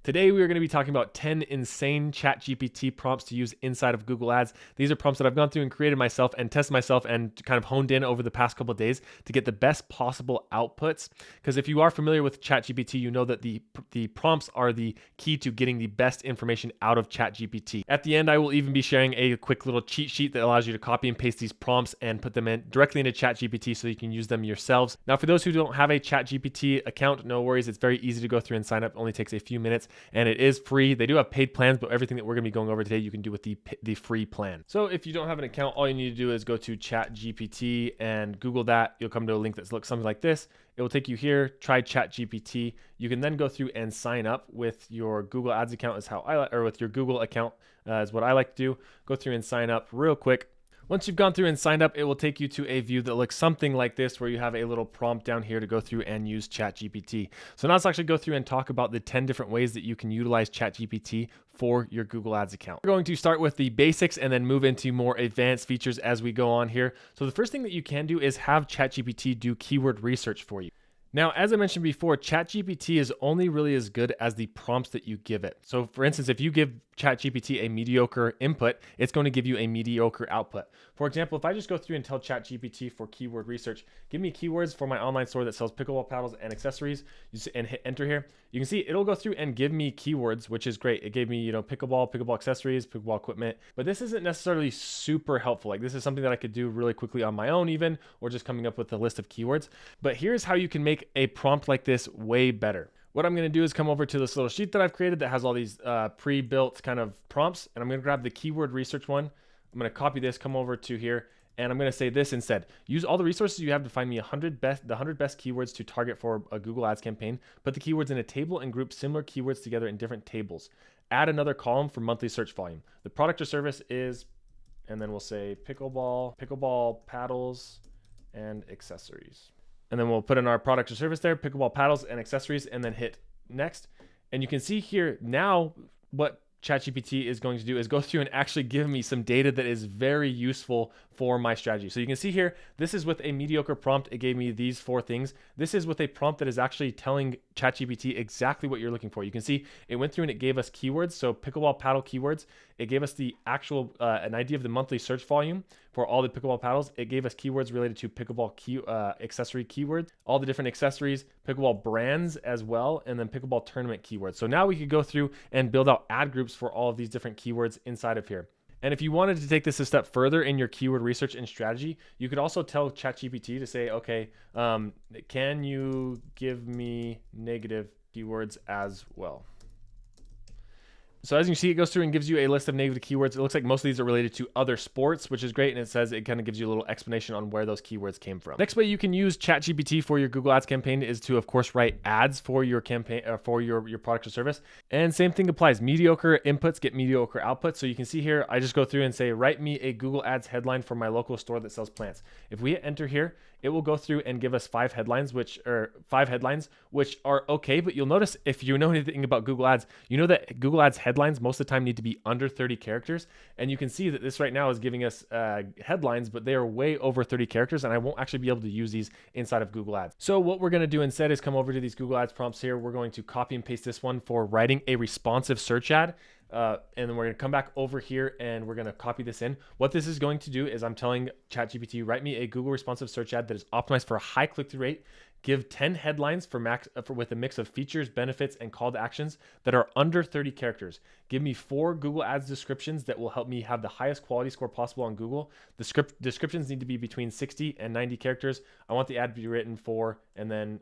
Today, we are going to be talking about 10 insane ChatGPT prompts to use inside of Google Ads. These are prompts that I've gone through and created myself and tested myself and kind of honed in over the past couple of days to get the best possible outputs. Because if you are familiar with ChatGPT, you know that the prompts are the key to getting the best information out of ChatGPT. At the end, I will even be sharing a quick little cheat sheet that allows you to copy and paste these prompts and put them in directly into ChatGPT so you can use them yourselves. Now, for those who don't have a ChatGPT account, no worries. It's very easy to go through and sign up. It only takes a few minutes. And it is free. They do have paid plans, but everything that we're going to be going over today, you can do with the free plan. So if you don't have an account, all you need to do is go to ChatGPT and Google that. You'll come to a link that looks something like this. It will take you here. Try ChatGPT. You can then go through and sign up with your Google Ads account with your Google account is what I like to do. Go through and sign up real quick. Once you've gone through and signed up, it will take you to a view that looks something like this, where you have a little prompt down here to go through and use ChatGPT. So now let's actually go through and talk about the 10 different ways that you can utilize ChatGPT for your Google Ads account. We're going to start with the basics and then move into more advanced features as we go on here. So the first thing that you can do is have ChatGPT do keyword research for you. Now, as I mentioned before, ChatGPT is only really as good as the prompts that you give it. So for instance, if you give ChatGPT a mediocre input, it's going to give you a mediocre output. For example, if I just go through and tell ChatGPT for keyword research, give me keywords for my online store that sells pickleball paddles and accessories, and hit enter here, you can see it'll go through and give me keywords, which is great. It gave me, pickleball accessories, pickleball equipment, but this isn't necessarily super helpful. Like, this is something that I could do really quickly on my own even, or just coming up with a list of keywords. But here's how you can make a prompt like this way better. What I'm going to do is come over to this little sheet that I've created that has all these pre-built kind of prompts, and I'm going to grab the keyword research one. I'm going to copy this, come over to here, and I'm going to say this instead. Use all the resources you have to find me the 100 best keywords to target for a Google Ads campaign. Put the keywords in a table and group similar keywords together in different tables. Add another column for monthly search volume. The product or service is, and then we'll say pickleball paddles and accessories. And then we'll put in our product or service there, pickleball paddles and accessories, and then hit next. And you can see here now what ChatGPT is going to do is go through and actually give me some data that is very useful for my strategy. So you can see here, this is with a mediocre prompt. It gave me these 4 things. This is with a prompt that is actually telling ChatGPT exactly what you're looking for. You can see it went through and it gave us keywords. So pickleball paddle keywords. It gave us the actual, an idea of the monthly search volume for all the pickleball paddles. It gave us keywords related to pickleball accessory keywords, all the different accessories, pickleball brands as well, and then pickleball tournament keywords. So now we could go through and build out ad groups for all of these different keywords inside of here. And if you wanted to take this a step further in your keyword research and strategy, you could also tell ChatGPT to say, okay, can you give me negative keywords as well? So as you can see, it goes through and gives you a list of negative keywords. It looks like most of these are related to other sports, which is great. And it says it kind of gives you a little explanation on where those keywords came from. Next way you can use ChatGPT for your Google Ads campaign is to, of course, write ads for your campaign, for your product or service. And same thing applies. Mediocre inputs get mediocre outputs. So you can see here, I just go through and say, write me a Google Ads headline for my local store that sells plants. If we hit enter here, it will go through and give us 5 headlines, which are okay. But you'll notice, if you know anything about Google Ads, you know that Google Ads headlines most of the time need to be under 30 characters. And you can see that this right now is giving us headlines, but they are way over 30 characters. And I won't actually be able to use these inside of Google Ads. So what we're going to do instead is come over to these Google Ads prompts here. We're going to copy and paste this one for writing a responsive search ad. And then we're going to come back over here and we're going to copy this in. What this is going to do is I'm telling ChatGPT, write me a Google responsive search ad that is optimized for a high click-through rate. Give 10 headlines with a mix of features, benefits, and call to actions that are under 30 characters. Give me 4 Google Ads descriptions that will help me have the highest quality score possible on Google. The descriptions need to be between 60 and 90 characters. I want the ad to be written for, and then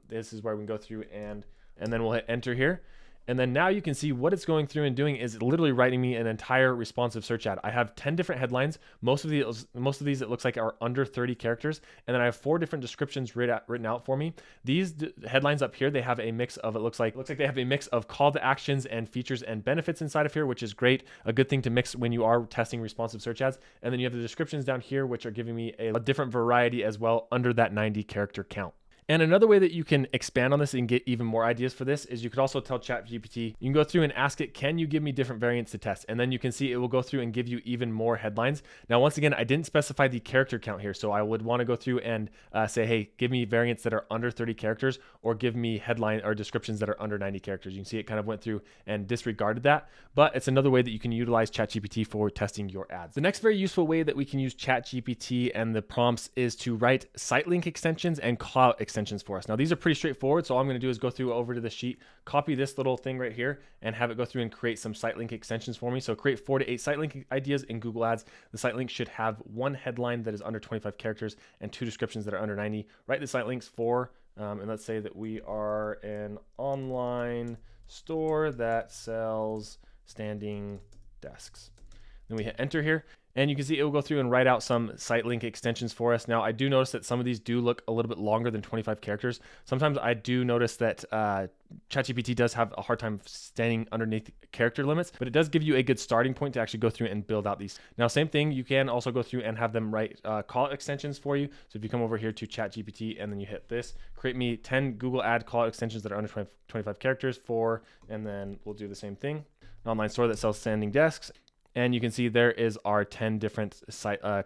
this is where we can go through and then we'll hit enter here. And then now you can see what it's going through and doing is literally writing me an entire responsive search ad. I have 10 different headlines. Most of these it looks like are under 30 characters. And then I have 4 different descriptions written out for me. These headlines up here, they have a mix of, it looks like they have a mix of call to actions and features and benefits inside of here, which is great. A good thing to mix when you are testing responsive search ads. And then you have the descriptions down here, which are giving me a different variety as well under that 90 character count. And another way that you can expand on this and get even more ideas for this is you could also tell ChatGPT, you can go through and ask it, can you give me different variants to test? And then you can see it will go through and give you even more headlines. Now, once again, I didn't specify the character count here. So I would want to go through and say, hey, give me variants that are under 30 characters or give me headline or descriptions that are under 90 characters. You can see it kind of went through and disregarded that, but it's another way that you can utilize ChatGPT for testing your ads. The next very useful way that we can use ChatGPT and the prompts is to write SITELINK extensions and CALLOUT extensions for us. Now, these are pretty straightforward. So all I'm going to do is go through over to the sheet, copy this little thing right here, and have it go through and create some SITELINK extensions for me. So create 4 to 8 SITELINK ideas in Google Ads. The SITELINK should have 1 headline that is under 25 characters and 2 descriptions that are under 90. Write the SITELINKs for, and let's say that we are an online store that sells standing desks. Then we hit enter here. And you can see it will go through and write out some SITELINK extensions for us. Now, I do notice that some of these do look a little bit longer than 25 characters. Sometimes I do notice that ChatGPT does have a hard time staying underneath character limits, but it does give you a good starting point to actually go through and build out these. Now, same thing, you can also go through and have them write call extensions for you. So if you come over here to ChatGPT and then you hit this, create me 10 Google ad call extensions that are under 25 characters for, and then we'll do the same thing. An online store that sells standing desks. And you can see there is our 10 different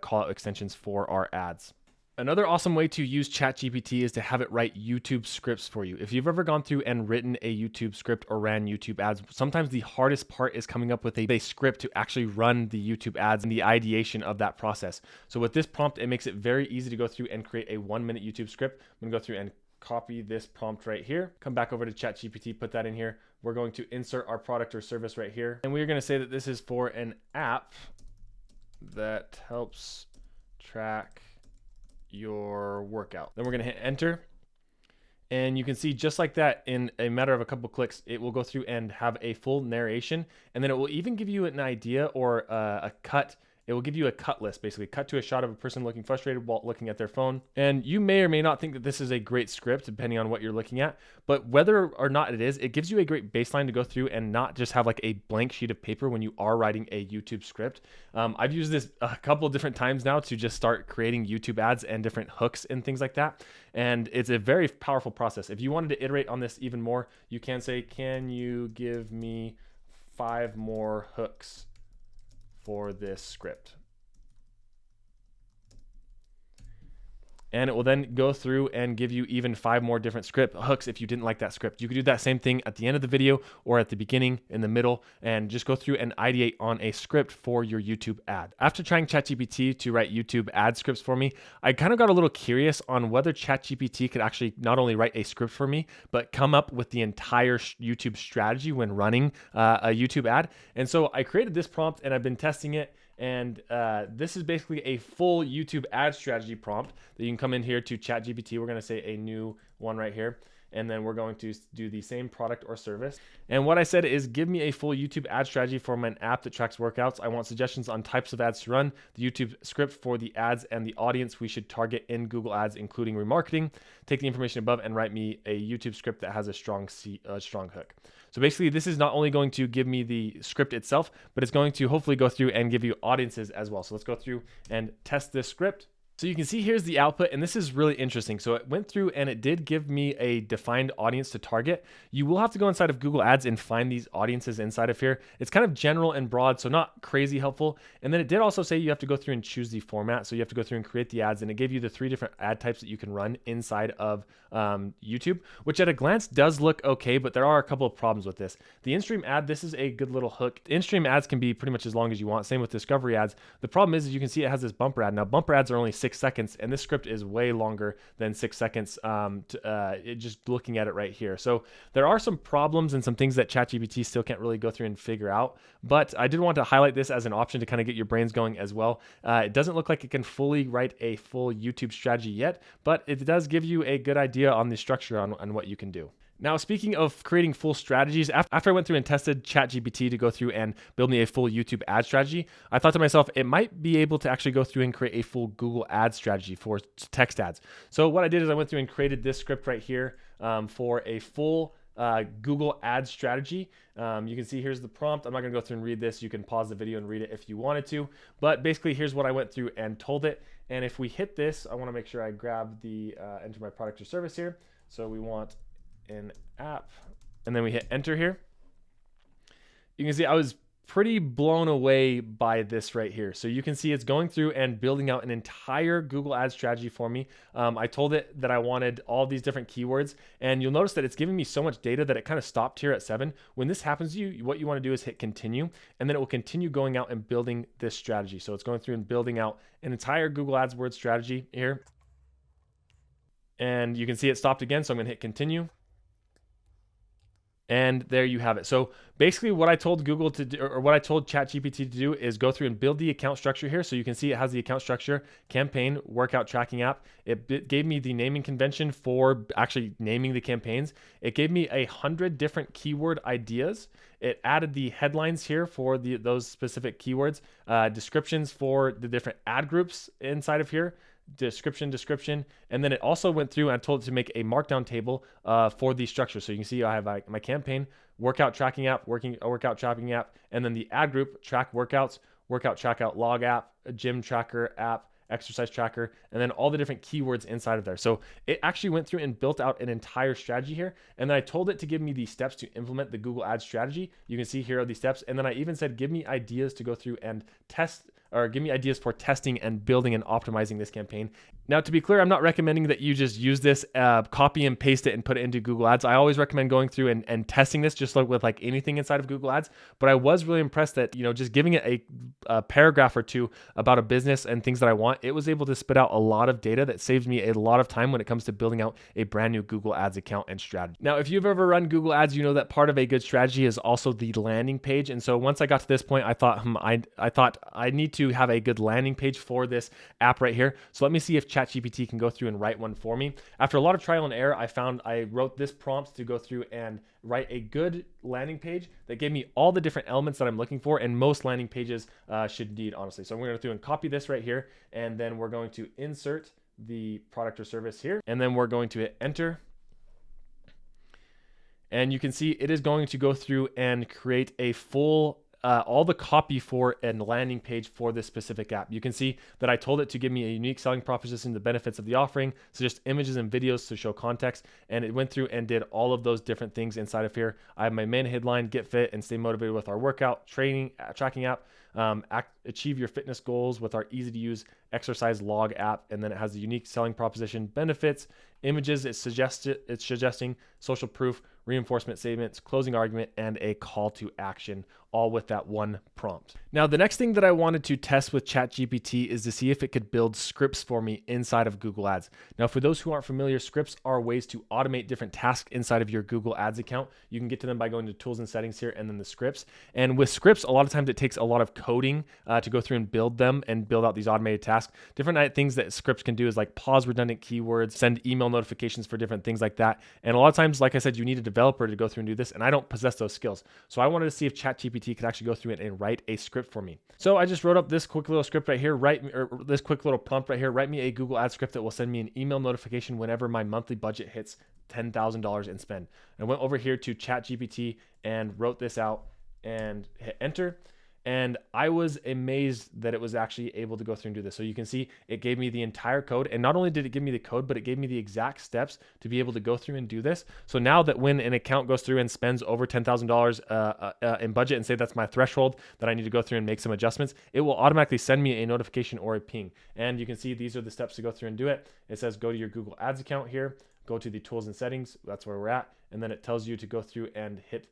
call out extensions for our ads. Another awesome way to use ChatGPT is to have it write YouTube scripts for you. If you've ever gone through and written a YouTube script or ran YouTube ads, sometimes the hardest part is coming up with a script to actually run the YouTube ads and the ideation of that process. So with this prompt, it makes it very easy to go through and create a 1-minute YouTube script. I'm gonna go through and copy this prompt right here, come back over to ChatGPT, put that in here. We're going to insert our product or service right here. And we're going to say that this is for an app that helps track your workout. Then we're going to hit enter. And you can see just like that, in a matter of a couple clicks, it will go through and have a full narration. And then it will even give you an idea or a cut. It will give you a cut list, basically cut to a shot of a person looking frustrated while looking at their phone. And you may or may not think that this is a great script, depending on what you're looking at, but whether or not it is, it gives you a great baseline to go through and not just have like a blank sheet of paper when you are writing a YouTube script. I've used this a couple of different times now to just start creating YouTube ads and different hooks and things like that. And it's a very powerful process. If you wanted to iterate on this even more, you can say, can you give me 5 more hooks for this script? And it will then go through and give you even 5 more different script hooks if you didn't like that script. You could do that same thing at the end of the video or at the beginning, in the middle, and just go through and ideate on a script for your YouTube ad. After trying ChatGPT to write YouTube ad scripts for me, I kind of got a little curious on whether ChatGPT could actually not only write a script for me, but come up with the entire YouTube strategy when running a YouTube ad. And so I created this prompt and I've been testing it. And this is basically a full YouTube ad strategy prompt that you can come in here to ChatGPT. We're going to say a new one right here. And then we're going to do the same product or service. And what I said is, give me a full YouTube ad strategy for an app that tracks workouts. I want suggestions on types of ads to run, the YouTube script for the ads and the audience we should target in Google Ads, including remarketing. Take the information above and write me a YouTube script that has a strong hook. So basically, this is not only going to give me the script itself, but it's going to hopefully go through and give you audiences as well. So let's go through and test this script. So you can see here's the output, and this is really interesting. So it went through and it did give me a defined audience to target. You will have to go inside of Google Ads and find these audiences inside of here. It's kind of general and broad, so not crazy helpful. And then it did also say you have to go through and choose the format. So you have to go through and create the ads, and it gave you the 3 different ad types that you can run inside of YouTube, which at a glance does look okay, but there are a couple of problems with this. The in-stream ad, this is a good little hook. In-stream ads can be pretty much as long as you want. Same with discovery ads. The problem is you can see it has this bumper ad. Now bumper ads are only 6 seconds, and this script is way longer than 6 seconds just looking at it right here. So there are some problems and some things that ChatGPT still can't really go through and figure out, but I did want to highlight this as an option to kind of get your brains going as well. It doesn't look like it can fully write a full YouTube strategy yet, but it does give you a good idea on the structure on what you can do. Now, speaking of creating full strategies, after I went through and tested ChatGPT to go through and build me a full YouTube ad strategy, I thought to myself, it might be able to actually go through and create a full Google ad strategy for text ads. So what I did is I went through and created this script right here for a full Google Ads strategy. You can see here's the prompt. I'm not gonna go through and read this. You can pause the video and read it if you wanted to. But basically, here's what I went through and told it. And if we hit this, I wanna make sure I grab the enter my product or service here. So we want an app, and then we hit enter here. You can see I was pretty blown away by this right here. So you can see it's going through and building out an entire Google Ads strategy for me. I told it that I wanted all these different keywords, and you'll notice that it's giving me so much data that it kind of stopped here at 7. When this happens to you, what you want to do is hit continue, and then it will continue going out and building this strategy. So it's going through and building out an entire Google Ads word strategy here. And you can see it stopped again, so I'm going to hit continue. And there you have it. So basically what I told Google to do, or what I told ChatGPT to do, is go through and build the account structure here. So you can see it has the account structure, campaign, workout tracking app. It gave me the naming convention for actually naming the campaigns. It gave me 100 different keyword ideas. It added the headlines here for those specific keywords, descriptions for the different ad groups inside of here, description, and then it also went through and I told it to make a markdown table for the structure. So you can see I have my campaign, workout tracking app, workout tracking app, and then the ad group, track workouts, workout trackout log app, a gym tracker app, exercise tracker, and then all the different keywords inside of there. So it actually went through and built out an entire strategy here. And then I told it to give me the steps to implement the Google Ads strategy. You can see here are the steps. And then I even said, give me ideas to go through and test, or give me ideas for testing and building and optimizing this campaign. Now, to be clear, I'm not recommending that you just use this, copy and paste it and put it into Google Ads. I always recommend going through and testing this, just like with like anything inside of Google Ads. But I was really impressed that, just giving it a paragraph or two about a business and things that I want, it was able to spit out a lot of data that saves me a lot of time when it comes to building out a brand new Google Ads account and strategy. Now, if you've ever run Google Ads, you know that part of a good strategy is also the landing page. And so once I got to this point, I thought, I thought I need to have a good landing page for this app right here. So let me see if ChatGPT can go through and write one for me. After a lot of trial and error, I wrote this prompt to go through and write a good landing page that gave me all the different elements that I'm looking for, and most landing pages should need, honestly. So I'm going to go through and copy this right here, and then we're going to insert the product or service here, and then we're going to hit enter. And you can see it is going to go through and create a full all the copy for a landing page for this specific app. You can see that I told it to give me a unique selling proposition, the benefits of the offering, suggest images and videos to show context, and it went through and did all of those different things inside of here. I have my main headline, get fit and stay motivated with our workout training tracking app, achieve your fitness goals with our easy to use exercise log app, and then it has the unique selling proposition, benefits, images, it's suggesting social proof, reinforcement statements, closing argument, and a call to action, all with that one prompt. Now, the next thing that I wanted to test with ChatGPT is to see if it could build scripts for me inside of Google Ads. Now, for those who aren't familiar, scripts are ways to automate different tasks inside of your Google Ads account. You can get to them by going to tools and settings here and then the scripts. And with scripts, a lot of times it takes a lot of coding to go through and build them and build out these automated tasks. Different things that scripts can do is like pause redundant keywords, send email notifications for different things like that. And a lot of times, like I said, you need a developer to go through and do this, and I don't possess those skills. So I wanted to see if ChatGPT could actually go through it and write a script for me. So I just wrote up this quick little script right here, this quick little prompt right here, write me a Google Ads script that will send me an email notification whenever my monthly budget hits $10,000 in spend. I went over here to ChatGPT and wrote this out and hit enter. And I was amazed that it was actually able to go through and do this. So you can see it gave me the entire code. And not only did it give me the code, but it gave me the exact steps to be able to go through and do this. So now that when an account goes through and spends over $10,000 in budget, and say that's my threshold that I need to go through and make some adjustments, it will automatically send me a notification or a ping. And you can see these are the steps to go through and do it. It says go to your Google Ads account here, go to the tools and settings. That's where we're at. And then it tells you to go through and hit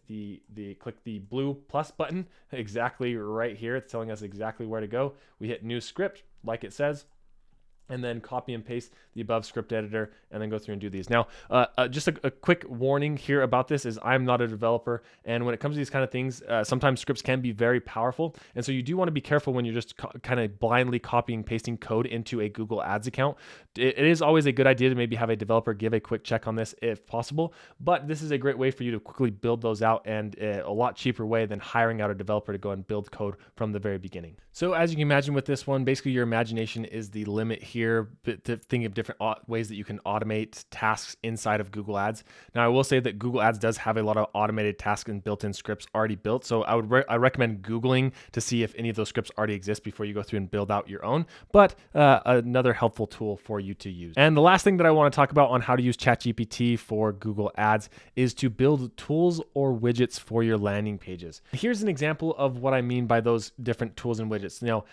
click the blue plus button exactly right here. It's telling us exactly where to go. We hit new script like it says, and then copy and paste the above script editor and then go through and do these. Now, just a quick warning here about this is I'm not a developer. And when it comes to these kind of things, sometimes scripts can be very powerful. And so you do want to be careful when you're just kind of blindly copying, pasting code into a Google Ads account. It is always a good idea to maybe have a developer give a quick check on this if possible. But this is a great way for you to quickly build those out, and a lot cheaper way than hiring out a developer to go and build code from the very beginning. So as you can imagine with this one, basically your imagination is the limit here. here to think of different ways that you can automate tasks inside of Google Ads. Now, I will say that Google Ads does have a lot of automated tasks and built-in scripts already built. So I recommend Googling to see if any of those scripts already exist before you go through and build out your own. But another helpful tool for you to use. And the last thing that I want to talk about on how to use ChatGPT for Google Ads is to build tools or widgets for your landing pages. Here's an example of what I mean by those different tools and widgets. Now,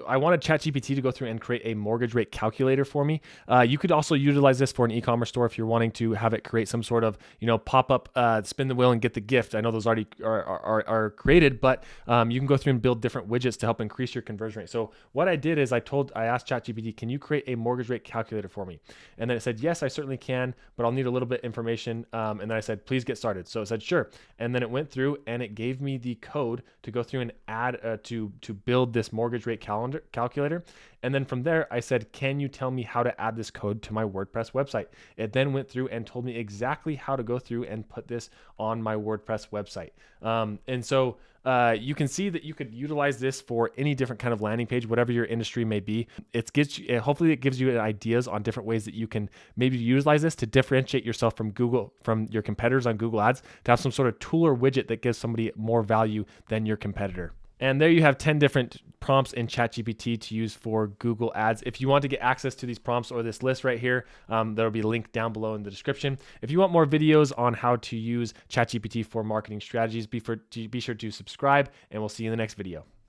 I wanted ChatGPT to go through and create a mortgage rate calculator for me. You could also utilize this for an e-commerce store if you're wanting to have it create some sort of, pop-up, spin the wheel and get the gift. I know those already are created, but you can go through and build different widgets to help increase your conversion rate. So what I did is I asked ChatGPT, can you create a mortgage rate calculator for me? And then it said, yes, I certainly can, but I'll need a little bit of information. And then I said, please get started. So it said, sure. And then it went through and it gave me the code to go through and add to build this mortgage rate calculator. And then from there, I said, can you tell me how to add this code to my WordPress website? It then went through and told me exactly how to go through and put this on my WordPress website. And so you can see that you could utilize this for any different kind of landing page, whatever your industry may be. Hopefully it gives you ideas on different ways that you can maybe utilize this to differentiate yourself from your competitors on Google Ads, to have some sort of tool or widget that gives somebody more value than your competitor. And there you have 10 different prompts in ChatGPT to use for Google Ads. If you want to get access to these prompts or this list right here, there'll be a link down below in the description. If you want more videos on how to use ChatGPT for marketing strategies, be sure to subscribe, and we'll see you in the next video.